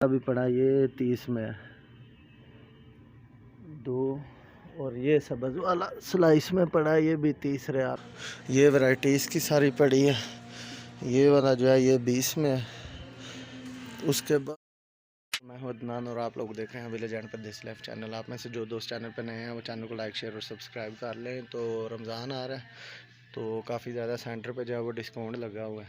अभी पड़ा ये 30 में 2 और ये सब्ज़ वाला स्लाइस में पड़ा है ये भी 30 रियाल। ये वैरायटी इसकी सारी पड़ी है। ये वाला जो है ये 20 में है। उसके बाद मैं हूं अदनान और आप लोग देख रहे हैं विलेज एंड परदेसी लाइफ चैनल। आप में से जो दोस्त चैनल पर नए हैं वो चैनल को लाइक शेयर और सब्सक्राइब कर लें। तो रमज़ान आ रहा है तो काफ़ी ज़्यादा सेंटर पे जो है वो डिस्काउंट लगा हुआ है,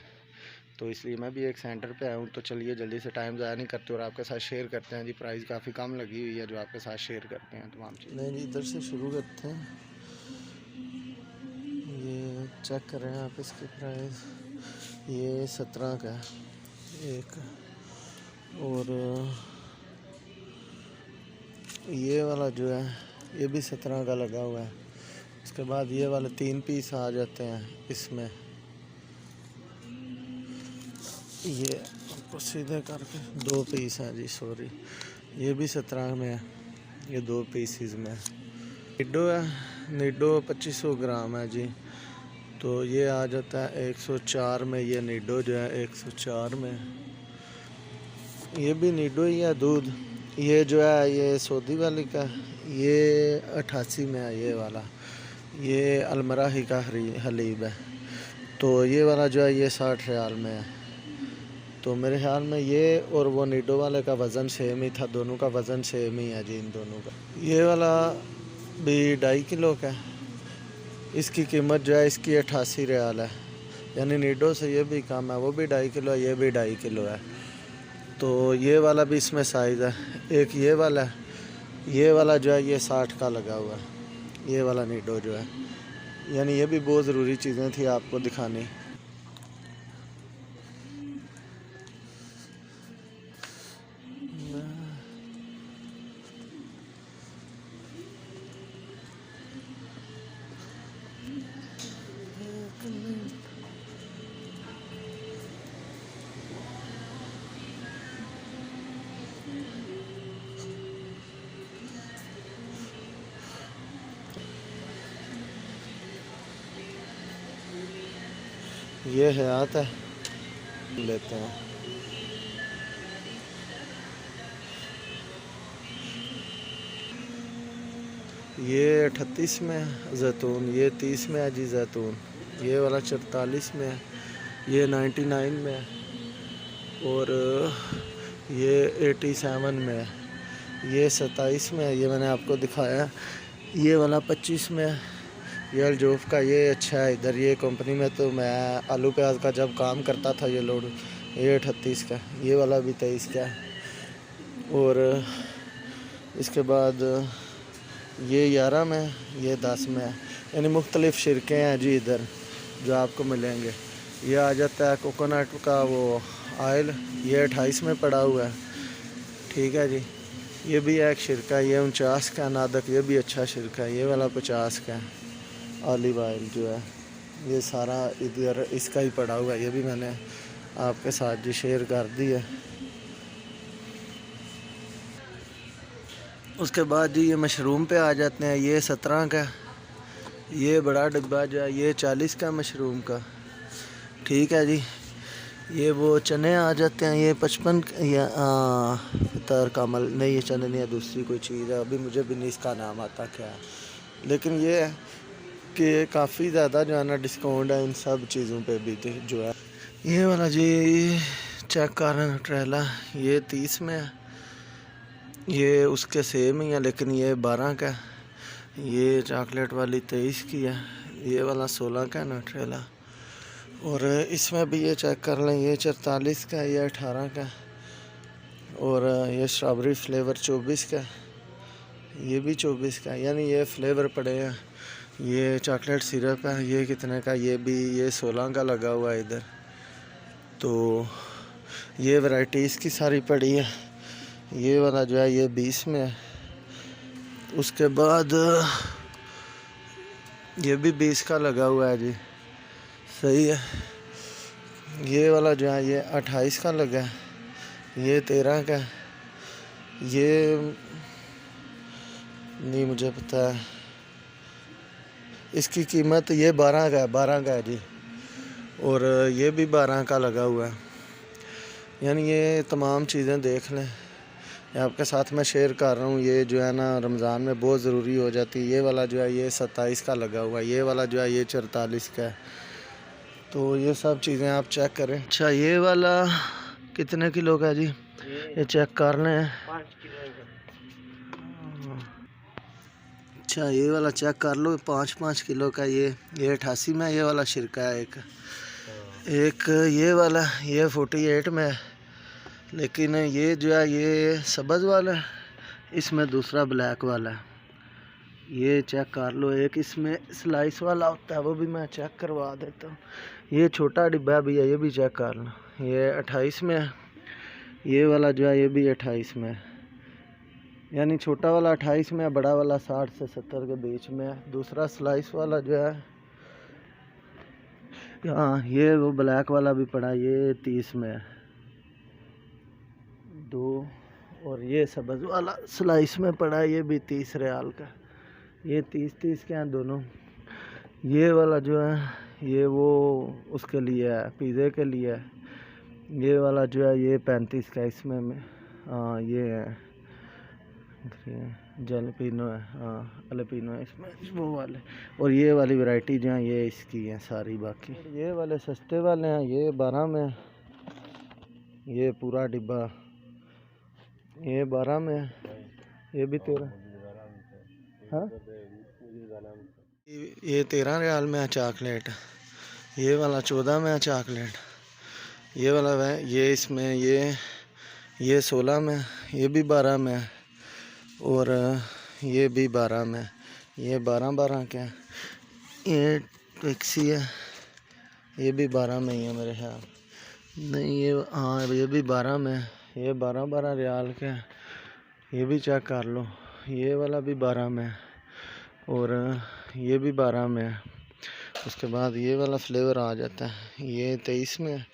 तो इसलिए मैं भी एक सेंटर पे आया हूँ। तो चलिए जल्दी से टाइम ज़ाया नहीं करते और आपके साथ शेयर करते हैं जी। प्राइस काफ़ी कम लगी हुई है जो आपके साथ शेयर करते हैं तमाम चीज़। नहीं जी, इधर से शुरू करते हैं। ये चेक कर रहे हैं आप इसकी प्राइस, ये 17 का है एक, और ये वाला जो है ये भी 17 का लगा हुआ है। उसके बाद ये वाले 3 पीस आ जाते हैं इसमें। ये आपको सीधे करके 2 पीस हैं जी, सॉरी, ये भी 17 में है, ये 2 पीसीज में नीडो है। नीडो 2500 ग्राम है जी, तो ये आ जाता है 104 में। ये नीडो जो है 104 में। ये भी नीडो ही है दूध। ये जो है ये सऊदी वाली का, ये 88 में है ये वाला। ये अलमराही का हलीब है। तो ये वाला जो है ये 60 रियाल में है। तो मेरे ख्याल में ये और वो नीडो वाले का वज़न सेम ही था, दोनों का वज़न सेम ही है जी इन दोनों का। ये वाला भी 2.5 किलो का है। इसकी कीमत जो है इसकी 88 रियाल है, यानी नीडो से ये भी कम है। वो भी 2.5 किलो है, ये भी 2.5 किलो है। तो ये वाला भी इसमें साइज़ है। एक ये वाला है, ये वाला जो है ये 60 का लगा हुआ है, ये वाला नीडो जो है। यानी ये भी बहुत ज़रूरी चीज़ें थी आपको दिखानी। ये हयात है, लेते हैं। ये 38 में है जैतून, ये 30 में है जी जैतून। ये वाला 44 में है, ये 99 में है, और ये 87 में है, ये 27 में है, ये मैंने आपको दिखाया। ये वाला 25 में है, ये अलजोफ का, ये अच्छा है इधर ये कंपनी में। तो मैं आलू प्याज का जब काम करता था ये लोड, ये 38 का। ये वाला भी 23 का है। और इसके बाद ये 11 में, ये 10 में है। यानी मुख्तलिफ़ शिरके हैं जी इधर जो आपको मिलेंगे। ये आ जाता है कोकोनट का वो ऑयल, ये 28 में पड़ा हुआ है, ठीक है जी। ये भी एक शिरका है, ये 49 का नादक, ये भी अच्छा शिरका है। ये वाला 50 का है। ऑलिव ऑयल जो है ये सारा इधर इसका ही पड़ा हुआ है, ये भी मैंने आपके साथ जी शेयर कर दी है। उसके बाद जी ये मशरूम पे आ जाते हैं। ये 17 का, ये बड़ा डिब्बा जो है ये 40 का मशरूम का, ठीक है जी। ये वो चने आ जाते हैं, ये 55 या फितर कामल नहीं, ये चने नहीं है, दूसरी कोई चीज़ है, अभी मुझे भी नहीं इसका नाम आता क्या है। लेकिन ये है कि काफ़ी ज़्यादा जो है ना डिस्काउंट है इन सब चीज़ों पे भी जो है। ये वाला जी चेक कर रहे हैं ट्रेला, ये 30 में है, ये उसके सेम ही है लेकिन ये 12 का है। ये चॉकलेट वाली 23 की है, ये वाला 16 का है ना ट्रेला। और इसमें भी ये चेक कर लें, ये 44 का है, ये 18 का है। और ये स्ट्रॉबेरी फ्लेवर 24 का, ये भी 24 का। यानी ये फ्लेवर पड़े हैं। ये चॉकलेट सिरप है, ये कितने का, ये भी ये 16 का लगा हुआ है इधर। तो ये वैरायटी इसकी सारी पड़ी है। ये वाला जो है ये 20 में है। उसके बाद ये भी 20 का लगा हुआ है जी, सही है। ये वाला जो है ये 28 का लगा है, ये 13 का है। ये नहीं मुझे पता है, इसकी कीमत ये 12 का है, 12 का है जी। और ये भी 12 का लगा हुआ है। यानी ये तमाम चीज़ें देख लें, आपके साथ मैं शेयर कर रहा हूँ। ये जो है ना रमज़ान में बहुत ज़रूरी हो जाती है। ये वाला जो है ये 27 का लगा हुआ है, ये वाला जो है ये 44 का है। तो ये सब चीज़ें आप चेक करें। अच्छा ये वाला कितने किलो का जी? ये चेक कर लें। 5 किलो का। अच्छा ये वाला चेक कर लो, 5-5 किलो का। ये 88 में ये वाला शिरका है। एक ये वाला ये 48 में है। लेकिन ये जो है ये सब्ज़ वाला है, इसमें दूसरा ब्लैक वाला है। ये चेक कर लो। एक इसमें स्लाइस वाला होता है, वो भी मैं चेक करवा देता हूँ। ये छोटा डिब्बा भी है, ये भी चेक कर लो। ये 28 में है। ये वाला जो है ये भी 28 में है। यानी छोटा वाला 28 में है, बड़ा वाला 60 से 70 के बीच में है। दूसरा स्लाइस वाला जो है, हाँ ये वो ब्लैक वाला भी पड़ा, ये 30 में है 2। और ये सब्ज़ वाला स्लाइस में पड़ा, ये भी 30 रियाल का। ये 30-30 के हैं दोनों। ये वाला जो है ये वो उसके लिए है, पिज़्ज़े के लिए है। ये वाला जो है ये 35 का। इसमें हाँ ये है जलपिनो है, हाँ अल्पिनो है इसमें वो वाले। और ये वाली वैरायटी जो है ये इसकी है सारी। बाकी ये वाले सस्ते वाले हैं, ये 12 में। ये पूरा डिब्बा ये 12 में है। ये भी 13, हाँ ये 13 रियाल में है चॉकलेट। ये वाला 14 में है चॉकलेट। ये वाला है ये इसमें ये 16 में, ये भी 12 में है। और ये भी 12 में, ये 12 के हैं। ये टैक्सी है, ये भी 12 में ही है मेरे ख्याल। नहीं ये हाँ ये भी 12 में है। ये 12 रियाल के हैं। ये भी चेक कर लो। ये वाला भी 12 में है और ये भी 12 में है। उसके बाद ये वाला फ्लेवर आ जाता है, ये 23 में है।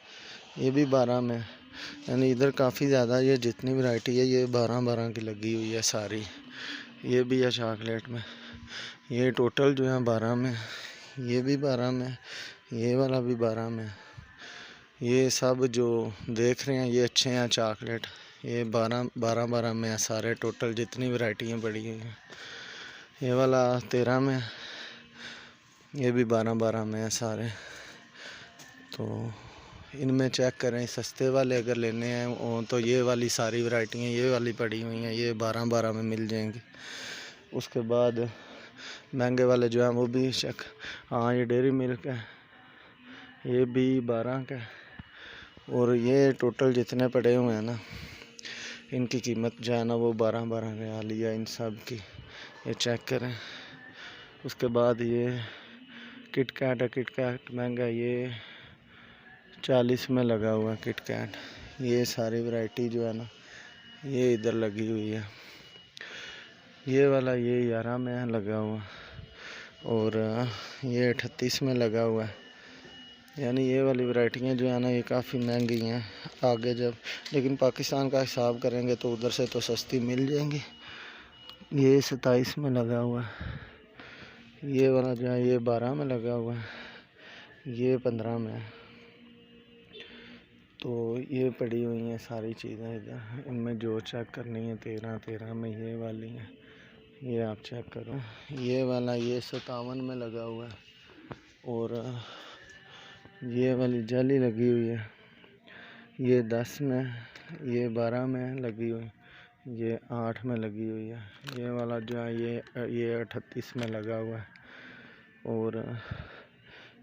ये भी 12 में है। यानी इधर काफ़ी ज़्यादा ये जितनी वैरायटी है ये 12 की लगी हुई है सारी। ये भी है चॉकलेट में। ये टोटल जो है 12 में। ये भी 12 में, ये वाला भी 12 में। ये सब जो देख रहे हैं ये अच्छे हैं चॉकलेट, ये 12 में है सारे टोटल जितनी वैरायटियाँ पड़ी हुई हैं। ये वाला 13 में, ये भी 12 में है सारे। तो इनमें चेक करें, सस्ते वाले अगर लेने हैं तो ये वाली सारी वैरायटियाँ ये वाली पड़ी हुई हैं, ये 12 में मिल जाएंगी। उसके बाद महंगे वाले जो हैं वो भी चेक, हाँ ये डेयरी मिल्क है, ये भी 12 का। और ये टोटल जितने पड़े हुए हैं ना इनकी कीमत जो है ना वो 12 रियाल है इन सब की, ये चेक करें। उसके बाद ये किट कैट है, किट कैट महंगा, ये 40 में लगा हुआ है किट कैट। ये सारी वैरायटी जो है ना ये इधर लगी हुई है। ये वाला ये 11 में लगा हुआ और ये 38 में लगा हुआ है। यानी ये वाली वैरायटियाँ जो है ना ये काफ़ी महंगी हैं आगे जब, लेकिन पाकिस्तान का हिसाब करेंगे तो उधर से तो सस्ती मिल जाएंगी। ये 27 में लगा हुआ है। ये वाला जो है ये 12 में लगा हुआ है, ये 15 में है। तो ये पड़ी हुई हैं सारी चीज़ें इधर, इनमें जो चेक करनी है 13 में ये वाली है, ये आप चेक करो। ये वाला ये 57 में लगा हुआ है और ये वाली जाली लगी हुई है, ये 10 में, ये 12 में लगी हुई, ये 8 में लगी हुई है। ये वाला जो है ये 38 में लगा हुआ है और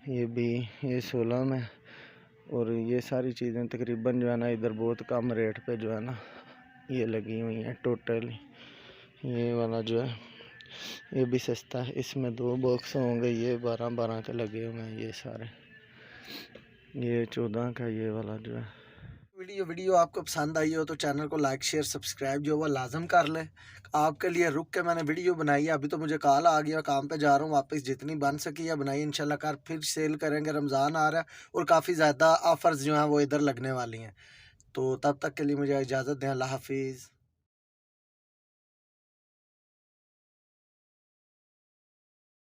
ये भी ये 16 में। और ये सारी चीज़ें तकरीबन जो है ना इधर बहुत कम रेट पे जो है ना ये लगी हुई हैं टोटल। ये वाला जो है ये भी सस्ता है, इसमें 2 बॉक्स होंगे, ये 12 के लगे हुए हैं ये सारे। ये 14 का ये वाला जो है। वीडियो आपको पसंद आई हो तो चैनल को लाइक शेयर सब्सक्राइब जो वो लाजम कर ले। आपके लिए रुक के मैंने वीडियो बनाई है, अभी तो मुझे कॉल आ गया, काम पे जा रहा हूँ वापस। जितनी बन सकी है बनाई, इंशाल्लाह कर फिर सेल करेंगे। रमज़ान आ रहा है और काफ़ी ज़्यादा ऑफ़र्स जो हैं वो इधर लगने वाली हैं। तो तब तक के लिए मुझे इजाज़त दें। अल्लाह हाफिज़।